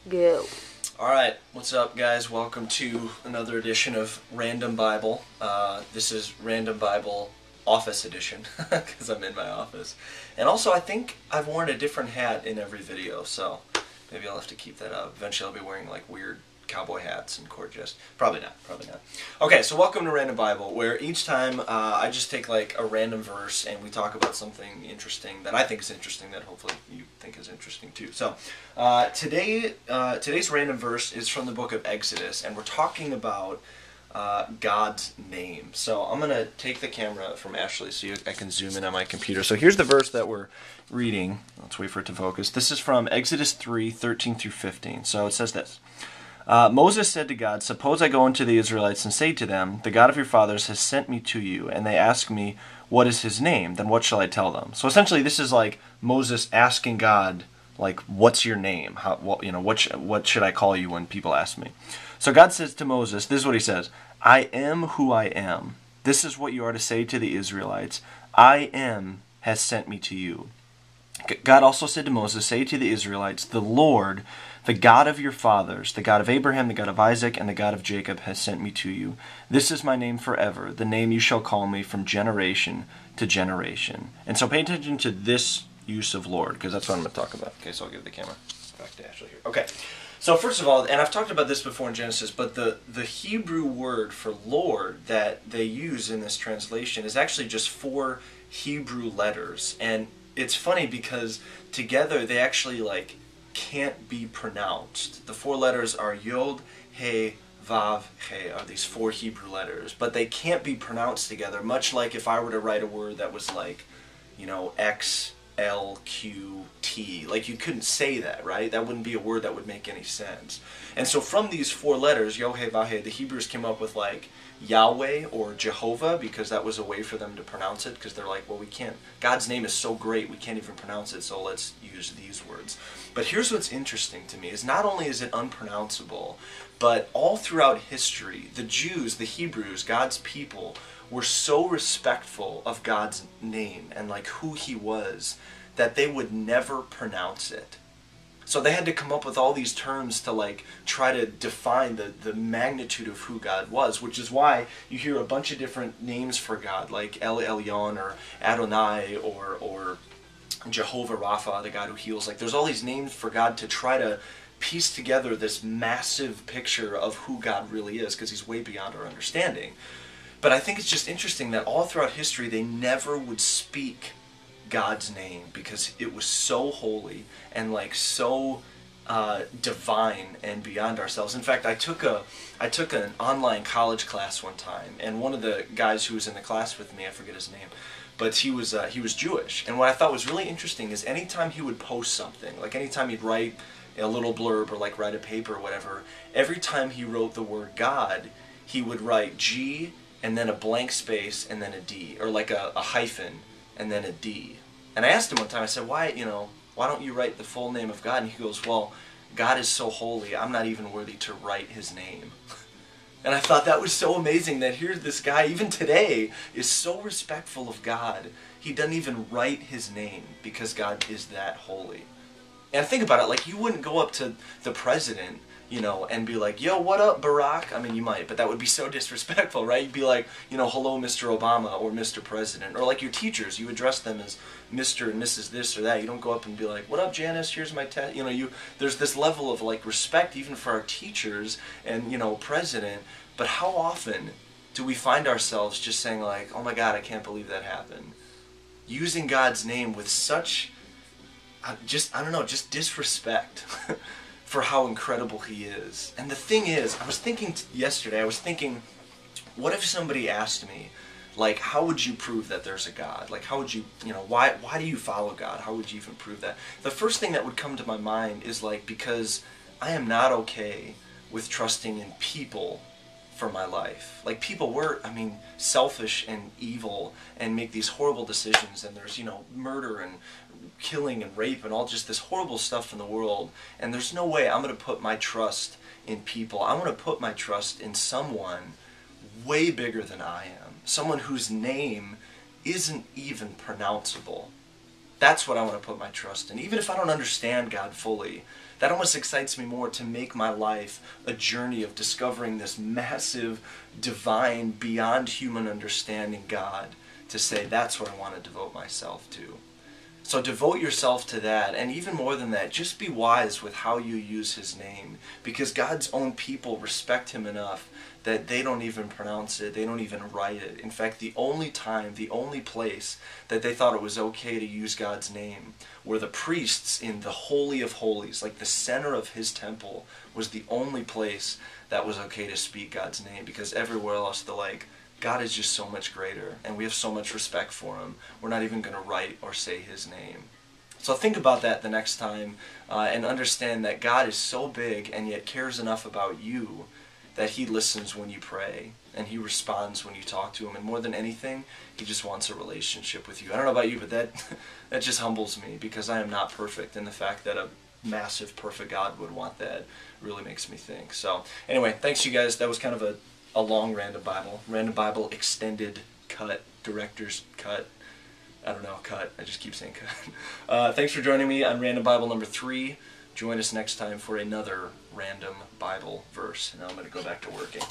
Go. Alright, what's up guys? Welcome to another edition of Random Bible. This is Random Bible Office Edition, because I'm in my office. And also I think I've worn a different hat in every video, so maybe I'll have to keep that up. Eventually I'll be wearing like weird cowboy hats and court jest. Probably not. Okay, so welcome to Random Bible, where each time I just take like a random verse and we talk about something interesting that I think is interesting that hopefully you think is interesting too. So today's random verse is from the book of Exodus, and we're talking about God's name. So I'm going to take the camera from Ashley so I can zoom in on my computer. So here's the verse that we're reading. Let's wait for it to focus. This is from Exodus 3:13 through 15. So it says this. Moses said to God, "Suppose I go into the Israelites and say to them, 'The God of your fathers has sent me to you,' and they ask me, 'What is his name?' Then what shall I tell them?" So essentially this is like Moses asking God, like, "What's your name? What should I call you when people ask me?" So God says to Moses, this is what he says, "I am who I am. This is what you are to say to the Israelites. I am has sent me to you." God also said to Moses, "Say to the Israelites, 'The Lord, the God of your fathers, the God of Abraham, the God of Isaac, and the God of Jacob has sent me to you. This is my name forever, the name you shall call me from generation to generation.'" And so pay attention to this use of Lord, because that's what I'm going to talk about. Okay, so I'll give the camera back to Ashley here. Okay, so first of all, and I've talked about this before in Genesis, but the Hebrew word for Lord that they use in this translation is actually just 4 Hebrew letters. And it's funny because together they actually like can't be pronounced. The 4 letters are Yod, He, Vav, He, are these 4 Hebrew letters, but they can't be pronounced together, much like if I were to write a word that was like, X, L, Q, T. Like, you couldn't say that, right? That wouldn't be a word that would make any sense. And so from these 4 letters, Yod, He, Vav, He, the Hebrews came up with like Yahweh or Jehovah, because that was a way for them to pronounce it, because they're like, well, we can't, God's name is so great we can't even pronounce it, so let's use these words. But here's what's interesting to me, is not only is it unpronounceable, but all throughout history, the Jews, the Hebrews, God's people, were so respectful of God's name and like who he was, that they would never pronounce it. So they had to come up with all these terms to like try to define the magnitude of who God was, which is why you hear a bunch of different names for God, like El Elyon or Adonai or Jehovah Rapha, the God who heals. Like, there's all these names for God to try to piece together this massive picture of who God really is, because he's way beyond our understanding. But I think it's just interesting that all throughout history they never would speak God's name, because it was so holy and like so divine and beyond ourselves. In fact, I took an online college class one time, and one of the guys who was in the class with me, I forget his name, but he was Jewish. And what I thought was really interesting is anytime he would post something, like anytime he'd write a little blurb or like write a paper or whatever, every time he wrote the word God, he would write G and then a blank space and then a D, or like a hyphen and then a D. And I asked him one time, I said, why don't you write the full name of God? And he goes, well, God is so holy, I'm not even worthy to write his name. And I thought that was so amazing, that here this guy, even today, is so respectful of God, he doesn't even write his name, because God is that holy. And think about it, like, you wouldn't go up to the president, and be like, "Yo, what up, Barack?" I mean, you might, but that would be so disrespectful, right? You'd be like, "Hello, Mr. Obama," or "Mr. President." Or like your teachers, you address them as Mr. and Mrs. this or that. You don't go up and be like, "What up, Janice? Here's my test." There's this level of like respect even for our teachers and, president. But how often do we find ourselves just saying like, "Oh my God, I can't believe that happened," using God's name with such, just disrespect for how incredible he is. And the thing is, I was thinking yesterday, what if somebody asked me, like, how would you prove that there's a God? Like, how would you, why do you follow God? How would you even prove that? The first thing that would come to my mind is like, because I am not okay with trusting in people for my life. Like, people were, selfish and evil and make these horrible decisions, and there's, murder and killing and rape and all just this horrible stuff in the world, and there's no way I'm going to put my trust in people. I want to put my trust in someone way bigger than I am, someone whose name isn't even pronounceable. That's what I want to put my trust in. Even if I don't understand God fully, that almost excites me more to make my life a journey of discovering this massive, divine, beyond human understanding God, to say that's what I want to devote myself to. So devote yourself to that, and even more than that, just be wise with how you use his name, because God's own people respect him enough that they don't even pronounce it, they don't even write it. In fact, the only time, the only place that they thought it was okay to use God's name were the priests in the Holy of Holies, like the center of his temple was the only place that was okay to speak God's name, because everywhere else they're like, God is just so much greater, and we have so much respect for him, we're not even going to write or say his name. So think about that the next time, and understand that God is so big and yet cares enough about you that he listens when you pray, and he responds when you talk to him, and more than anything, he just wants a relationship with you. I don't know about you, but that just humbles me, because I am not perfect, and the fact that a massive, perfect God would want that really makes me think. So anyway, thanks you guys. That was kind of a long Random Bible extended cut, director's cut. I don't know, cut. I just keep saying cut. Thanks for joining me on Random Bible number 3. Join us next time for another Random Bible verse. And now I'm going to go back to working.